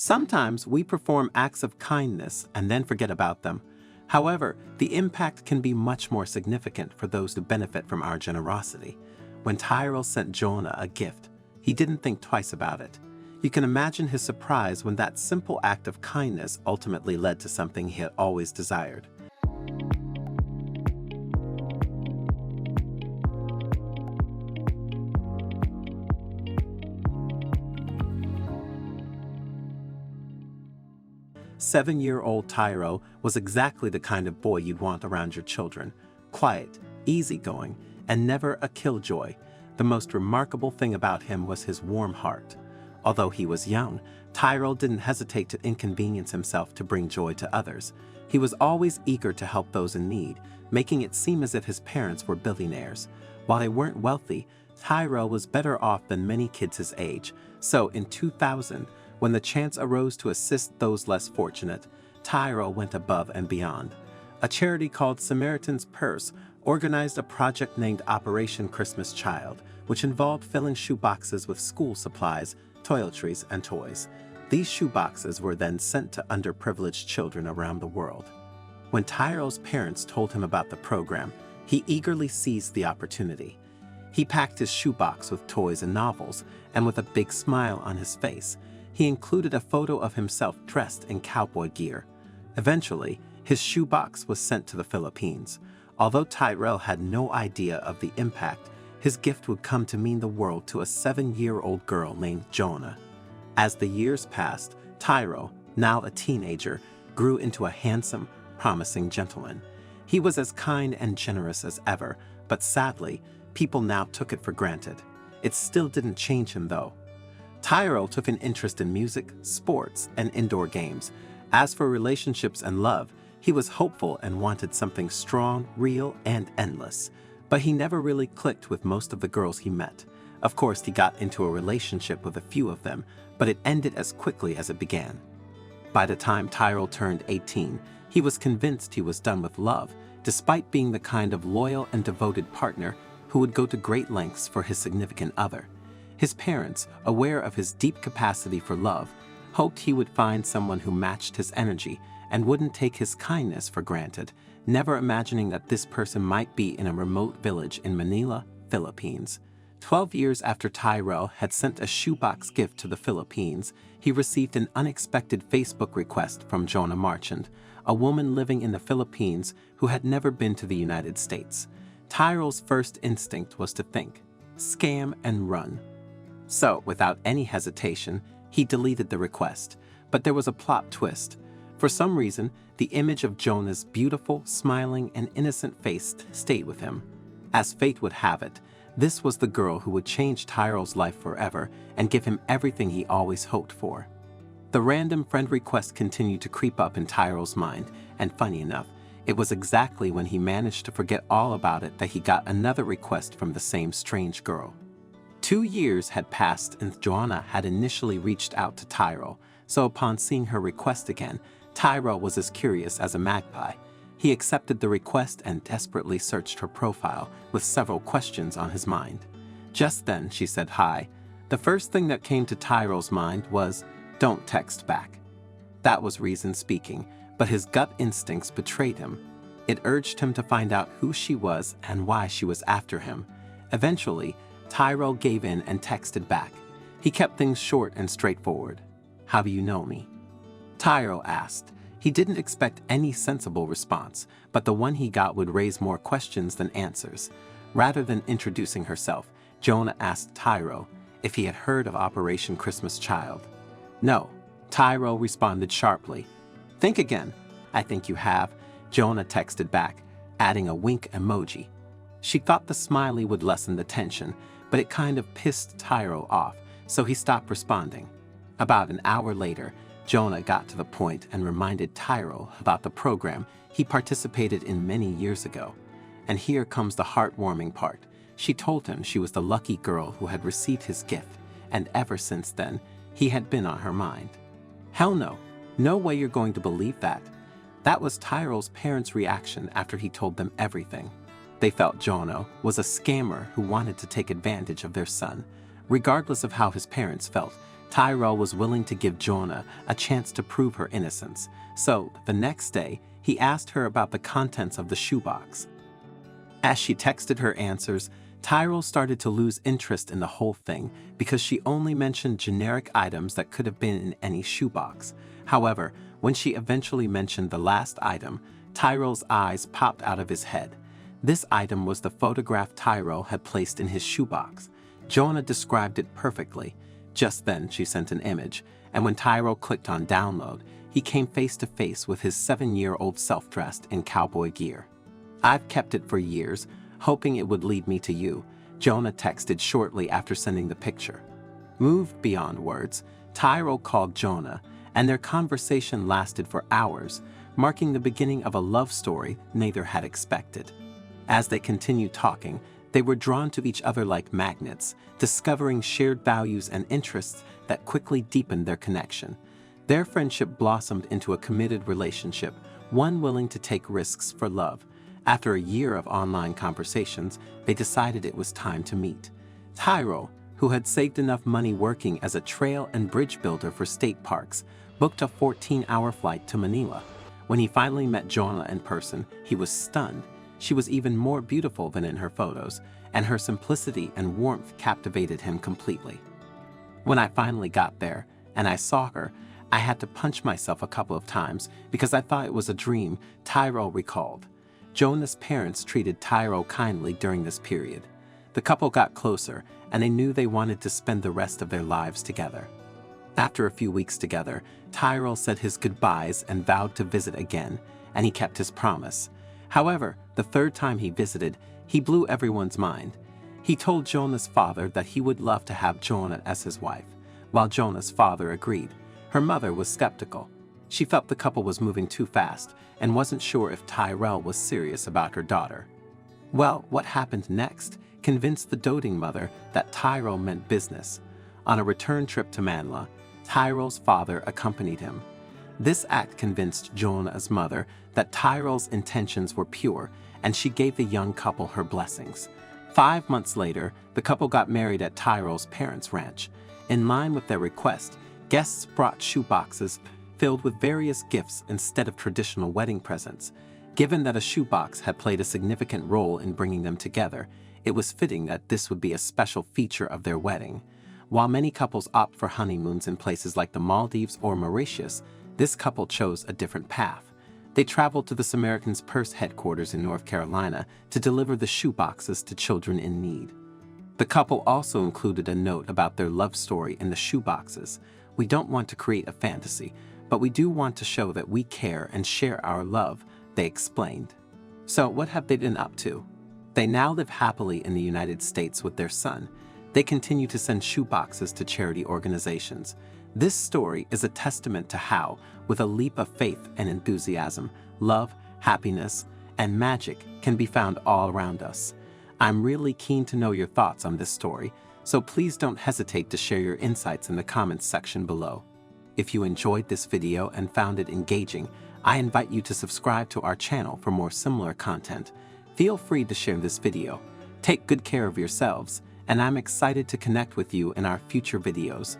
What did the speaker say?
Sometimes we perform acts of kindness and then forget about them. However, the impact can be much more significant for those who benefit from our generosity. When Tyrel sent Jonah a gift, he didn't think twice about it. You can imagine his surprise when that simple act of kindness ultimately led to something he had always desired. Seven-year-old Tyrel was exactly the kind of boy you'd want around your children. Quiet, easygoing, and never a killjoy. The most remarkable thing about him was his warm heart. Although he was young, Tyrel didn't hesitate to inconvenience himself to bring joy to others. He was always eager to help those in need, making it seem as if his parents were billionaires. While they weren't wealthy, Tyrel was better off than many kids his age. So in 2000, when the chance arose to assist those less fortunate, Tyrel went above and beyond. A charity called Samaritan's Purse organized a project named Operation Christmas Child, which involved filling shoeboxes with school supplies, toiletries, and toys. These shoeboxes were then sent to underprivileged children around the world. When Tyrel's parents told him about the program, he eagerly seized the opportunity. He packed his shoebox with toys and novels, and with a big smile on his face, he included a photo of himself dressed in cowboy gear. Eventually, his shoebox was sent to the Philippines. Although Tyrel had no idea of the impact, his gift would come to mean the world to a 7-year-old girl named Joana. As the years passed, Tyrel, now a teenager, grew into a handsome, promising gentleman. He was as kind and generous as ever, but sadly, people now took it for granted. It still didn't change him, though. Tyrel took an interest in music, sports, and indoor games. As for relationships and love, he was hopeful and wanted something strong, real, and endless. But he never really clicked with most of the girls he met. Of course, he got into a relationship with a few of them, but it ended as quickly as it began. By the time Tyrel turned 18, he was convinced he was done with love, despite being the kind of loyal and devoted partner who would go to great lengths for his significant other. His parents, aware of his deep capacity for love, hoped he would find someone who matched his energy and wouldn't take his kindness for granted, never imagining that this person might be in a remote village in Manila, Philippines. 12 years after Tyrel had sent a shoebox gift to the Philippines, he received an unexpected Facebook request from Jonah Marchand, a woman living in the Philippines who had never been to the United States. Tyrel's first instinct was to think, scam and run. So, without any hesitation, he deleted the request. But there was a plot twist. For some reason, the image of Jonah's beautiful, smiling, and innocent face stayed with him. As fate would have it, this was the girl who would change Tyrel's life forever and give him everything he always hoped for. The random friend request continued to creep up in Tyrel's mind, and funny enough, it was exactly when he managed to forget all about it that he got another request from the same strange girl. 2 years had passed and Joana had initially reached out to Tyrel, so upon seeing her request again, Tyrel was as curious as a magpie. He accepted the request and desperately searched her profile with several questions on his mind. Just then, she said hi. The first thing that came to Tyrel's mind was, "Don't text back." That was reason speaking, but his gut instincts betrayed him. It urged him to find out who she was and why she was after him. Eventually, Tyrel gave in and texted back. He kept things short and straightforward. "How do you know me?" Tyrel asked. He didn't expect any sensible response, but the one he got would raise more questions than answers. Rather than introducing herself, Jonah asked Tyrel if he had heard of Operation Christmas Child. "No," Tyrel responded sharply. "Think again." "I think you have," Jonah texted back, adding a wink emoji. She thought the smiley would lessen the tension, but it kind of pissed Tyrel off, so he stopped responding. About an hour later, Jonah got to the point and reminded Tyrel about the program he participated in many years ago. And here comes the heartwarming part. She told him she was the lucky girl who had received his gift, and ever since then, he had been on her mind. "Hell no. No way you're going to believe that." That was Tyrel's parents' reaction after he told them everything. They felt Jonah was a scammer who wanted to take advantage of their son. Regardless of how his parents felt, Tyrel was willing to give Jonah a chance to prove her innocence, so the next day, he asked her about the contents of the shoebox. As she texted her answers, Tyrel started to lose interest in the whole thing because she only mentioned generic items that could have been in any shoebox. However, when she eventually mentioned the last item, Tyrel's eyes popped out of his head. This item was the photograph Tyrel had placed in his shoebox. Joana described it perfectly. Just then, she sent an image, and when Tyrel clicked on download, he came face to face with his 7-year-old self dressed in cowboy gear. "I've kept it for years, hoping it would lead me to you," Jonah texted shortly after sending the picture. Moved beyond words, Tyrel called Jonah, and their conversation lasted for hours, marking the beginning of a love story neither had expected. As they continued talking, they were drawn to each other like magnets, discovering shared values and interests that quickly deepened their connection. Their friendship blossomed into a committed relationship, one willing to take risks for love. After a year of online conversations, they decided it was time to meet. Tyrel, who had saved enough money working as a trail and bridge builder for state parks, booked a 14-hour flight to Manila. When he finally met Jonah in person, he was stunned. She was even more beautiful than in her photos, and her simplicity and warmth captivated him completely. "When I finally got there, and I saw her, I had to punch myself a couple of times because I thought it was a dream," Tyrel recalled. Jonah's parents treated Tyrel kindly during this period. The couple got closer, and they knew they wanted to spend the rest of their lives together. After a few weeks together, Tyrel said his goodbyes and vowed to visit again, and he kept his promise. However, the third time he visited, he blew everyone's mind. He told Jonah's father that he would love to have Jonah as his wife. While Jonah's father agreed, her mother was skeptical. She felt the couple was moving too fast and wasn't sure if Tyrel was serious about her daughter. Well, what happened next convinced the doting mother that Tyrel meant business. On a return trip to Manila, Tyrel's father accompanied him. This act convinced Jonah's mother that Tyrel's intentions were pure, and she gave the young couple her blessings. 5 months later, the couple got married at Tyrel's parents' ranch. In line with their request, guests brought shoeboxes filled with various gifts instead of traditional wedding presents. Given that a shoebox had played a significant role in bringing them together, it was fitting that this would be a special feature of their wedding. While many couples opt for honeymoons in places like the Maldives or Mauritius, this couple chose a different path. They traveled to the Samaritan's Purse headquarters in North Carolina to deliver the shoeboxes to children in need. The couple also included a note about their love story in the shoeboxes. "We don't want to create a fantasy, but we do want to show that we care and share our love," they explained. So what have they been up to? They now live happily in the United States with their son. They continue to send shoeboxes to charity organizations. This story is a testament to how, with a leap of faith and enthusiasm, love, happiness, and magic can be found all around us. I'm really keen to know your thoughts on this story, so please don't hesitate to share your insights in the comments section below. If you enjoyed this video and found it engaging, I invite you to subscribe to our channel for more similar content. Feel free to share this video. Take good care of yourselves, and I'm excited to connect with you in our future videos.